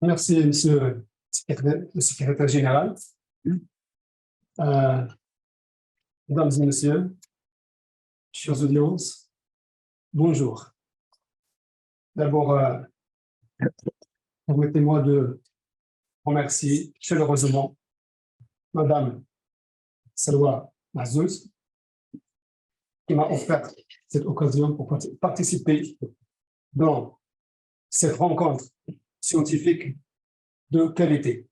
Merci, Monsieur le secrétaire général. Mesdames et messieurs, chers audiences, bonjour. D'abord, permettez-moi de remercier chaleureusement Madame Salwa Mazouz qui m'a offert cette occasion pour participer dans cette rencontre scientifique de qualité.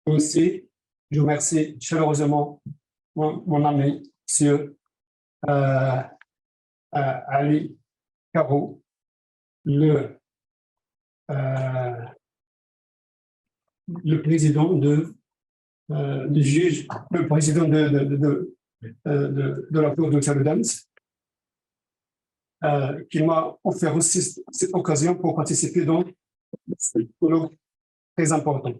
Aussi, je remercie chaleureusement mon ami, M. Ali Karo, le président du juge, le président de la Cour de Challenge, qui m'a offert aussi cette occasion pour participer dans ce colloque très important.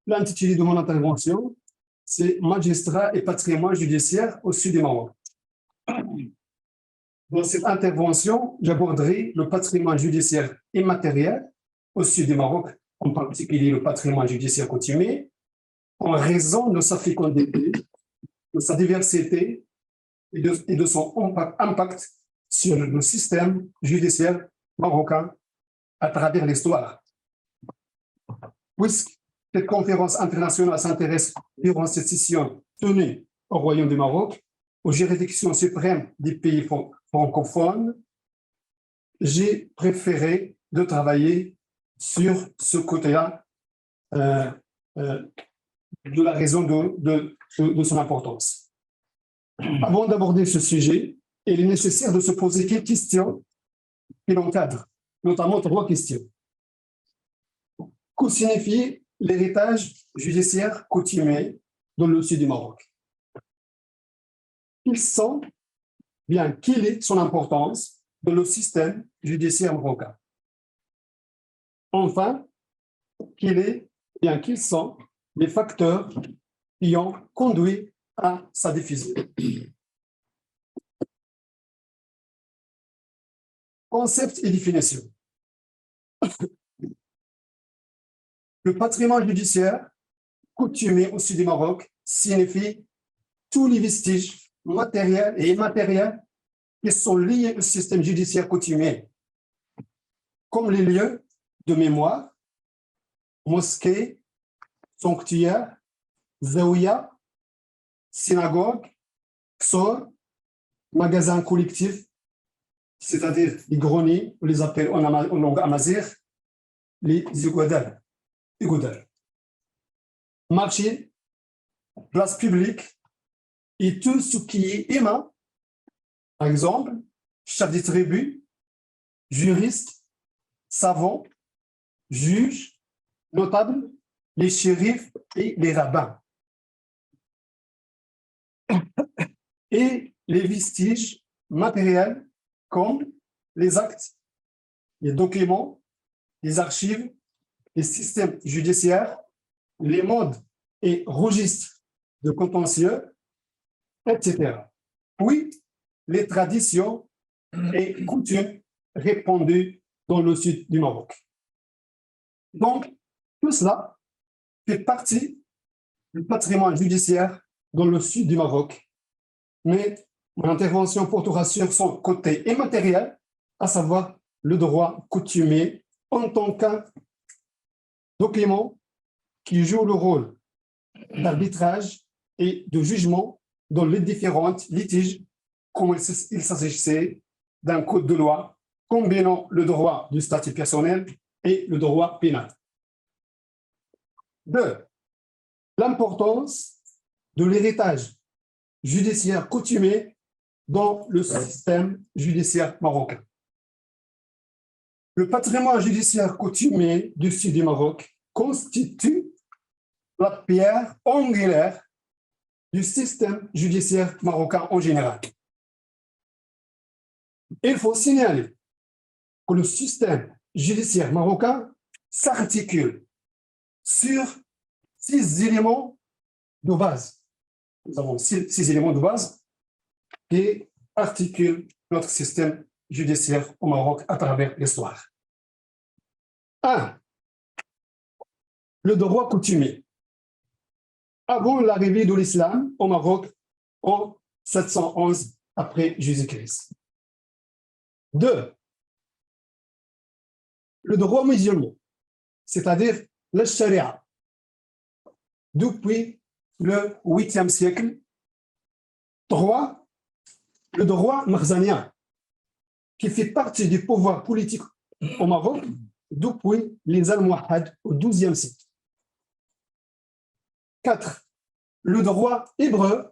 L'intitulé de mon intervention, c'est Magistrat et patrimoine judiciaire au sud du Maroc. Dans cette intervention, j'aborderai le patrimoine judiciaire immatériel au sud du Maroc, en particulier le patrimoine judiciaire coutumier, en raison de sa fécondité, de sa diversité et de son impact sur le système judiciaire marocain à travers l'histoire. Puisque cette conférence internationale s'intéresse durant cette session tenue au Royaume du Maroc, aux juridictions suprêmes des pays francophones, j'ai préféré de travailler sur ce côté-là de la raison de son importance. Avant d'aborder ce sujet, il est nécessaire de se poser quelques questions qui l'encadrent, notamment 3 questions. Que signifie l'héritage judiciaire coutumier dans le sud du Maroc? Quelle est son importance dans le système judiciaire marocain? Enfin, quels sont les facteurs qui ont conduit à sa diffusion? Concept et définition. Le patrimoine judiciaire coutumier au sud du Maroc signifie tous les vestiges matériels et immatériels qui sont liés au système judiciaire coutumier, comme les lieux de mémoire, mosquées, sanctuaires, zaouïas, synagogues, ksor, magasins collectifs, c'est-à-dire les greniers, on les appelle en langue amazigh, les igoudal, marché, place publique et tout ce qui est humain, par exemple, chef de tribu, juriste, savant, juge, notable, les shérifs et les rabbins. Et les vestiges matériels comme les actes, les documents, les archives, les systèmes judiciaires, les modes et registres de contentieux, etc. Puis, les traditions et coutumes répandues dans le sud du Maroc. Donc, tout cela fait partie du patrimoine judiciaire dans le sud du Maroc. Mais mon intervention portera sur son côté immatériel, à savoir le droit coutumier en tant qu'un document qui joue le rôle d'arbitrage et de jugement dans les différents litiges, comme il s'agissait d'un code de loi combinant le droit du statut personnel et le droit pénal. 2. L'importance de l'héritage judiciaire coutumier dans le système judiciaire marocain. Le patrimoine judiciaire coutumier du sud du Maroc constitue la pierre angulaire du système judiciaire marocain en général. Il faut signaler que le système judiciaire marocain s'articule sur 6 éléments de base. Nous avons 6 éléments de base qui articulent notre système judiciaire au Maroc à travers l'histoire. 1. Le droit coutumier. Avant l'arrivée de l'islam au Maroc en 711 après Jésus-Christ. 2. Le droit musulman, c'est-à-dire le sharia, depuis le 8e siècle. 3. Le droit makhzanien, qui fait partie du pouvoir politique au Maroc depuis les Almohades au XIIe siècle. 4. Le droit hébreu,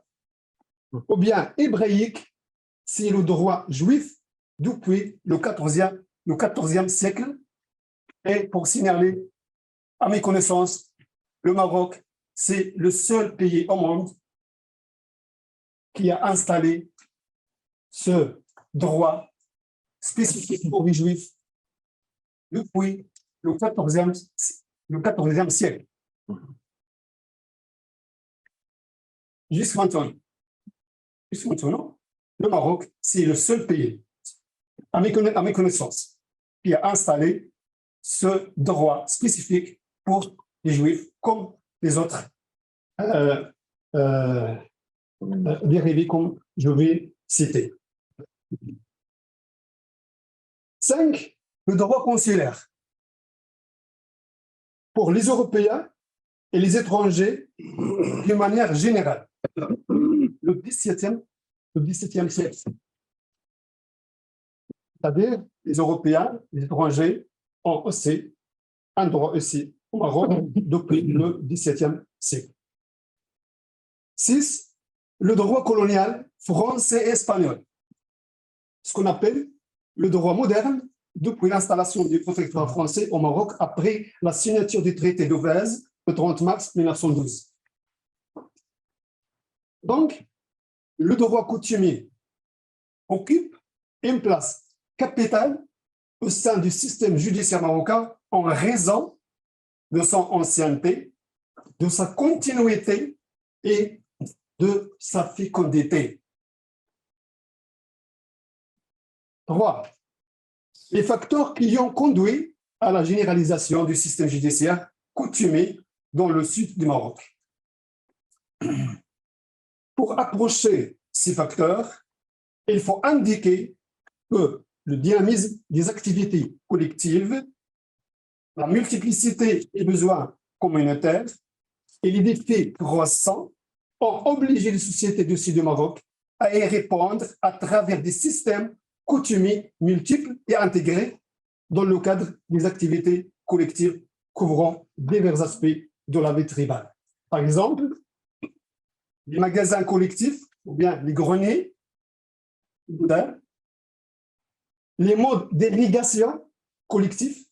ou bien hébraïque, c'est le droit juif depuis le 14e siècle. Et pour signaler, à mes connaissances, le Maroc, c'est le seul pays au monde qui a installé ce droit spécifique pour les Juifs depuis le 14e siècle. Jusqu'à maintenant, le Maroc, c'est le seul pays, à mes connaissances, qui a installé ce droit spécifique pour les Juifs, comme les autres dérivés, comme je vais citer. 5. Le droit consulaire. Pour les Européens et les étrangers, de manière générale. Le 17e siècle. C'est-à-dire, les Européens, les étrangers ont aussi un droit aussi au Maroc depuis le 17e siècle. 6. Le droit colonial français et espagnol. Ce qu'on appelle le droit moderne depuis l'installation du protectorat français au Maroc après la signature du traité de Vèze le 30 mars 1912. Donc, le droit coutumier occupe une place capitale au sein du système judiciaire marocain en raison de son ancienneté, de sa continuité et de sa fécondité. 3. Les facteurs qui ont conduit à la généralisation du système judiciaire coutumier dans le sud du Maroc. Pour approcher ces facteurs, il faut indiquer que le dynamisme des activités collectives, la multiplicité des besoins communautaires et les défis croissants ont obligé les sociétés du sud du Maroc à y répondre à travers des systèmes coutumiers multiples et intégrés dans le cadre des activités collectives couvrant divers aspects de la vie tribale. Par exemple, les magasins collectifs ou bien les greniers, les modes d'irrigation collectifs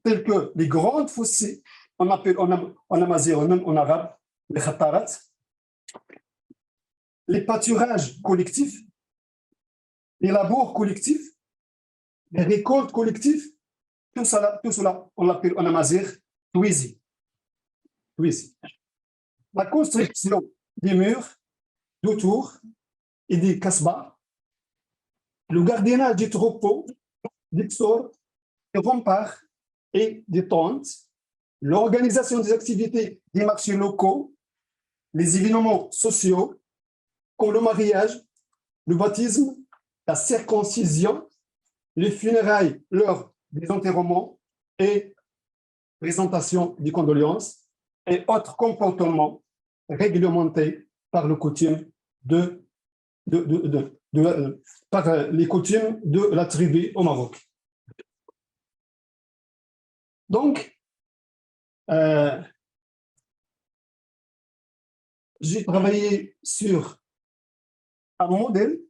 tels que les grandes fossés, on appelle en amazigh ou même en arabe les khatarat, les pâturages collectifs, les labours collectifs, les récoltes collectives, tout cela on l'appelle en amazigh twizi. La construction des murs d'autour et des kasbahs, le gardiennage des troupeaux, des xors, des remparts et des tentes, l'organisation des activités des marchés locaux, les événements sociaux, comme le mariage, le baptême, la circoncision, les funérailles lors des enterrements et présentation des condoléances et autres comportements réglementés par les coutumes par les coutumes de la tribu au Maroc. Donc, j'ai travaillé sur un modèle,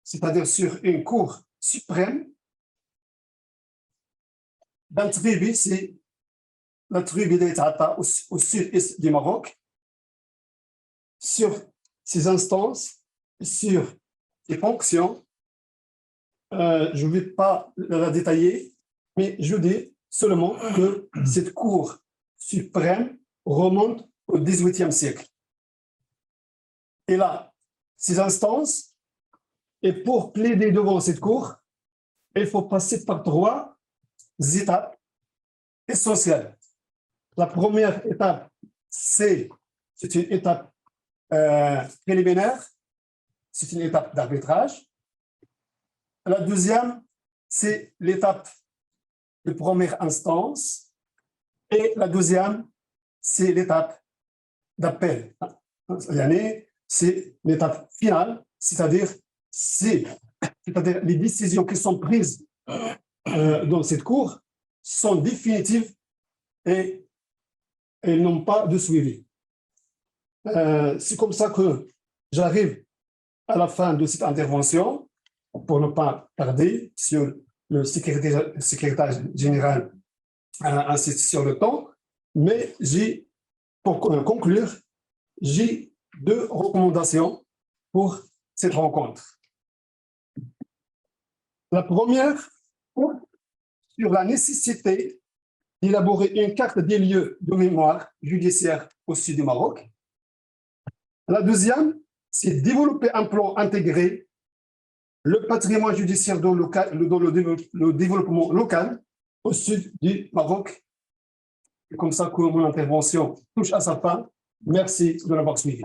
c'est-à-dire sur une cour suprême d'un tribu, c'est la tribu d'Etata au sud-est du Maroc, sur ses instances, sur les fonctions. Je ne vais pas la détailler, mais je dis seulement que cette cour suprême remonte au XVIIIe siècle. Et là, ces instances, et pour plaider devant cette cour, il faut passer par 3 étapes essentielles. La première étape, c'est une étape préliminaire, c'est une étape d'arbitrage. La deuxième, c'est l'étape de première instance. Et la deuxième, c'est l'étape d'appel. C'est l'étape finale, c'est-à-dire les décisions qui sont prises dans cette cour sont définitives et elles n'ont pas de suivi. C'est comme ça que j'arrive à la fin de cette intervention, pour ne pas tarder sur le secrétaire général insiste sur le temps, mais pour conclure, j'ai 2 recommandations pour cette rencontre. La première, sur la nécessité d'élaborer une carte des lieux de mémoire judiciaire au sud du Maroc. La deuxième, c'est développer un plan intégré, le patrimoine judiciaire dans le développement local au sud du Maroc. C'est comme ça que mon intervention touche à sa fin. Merci de l'avoir suivi.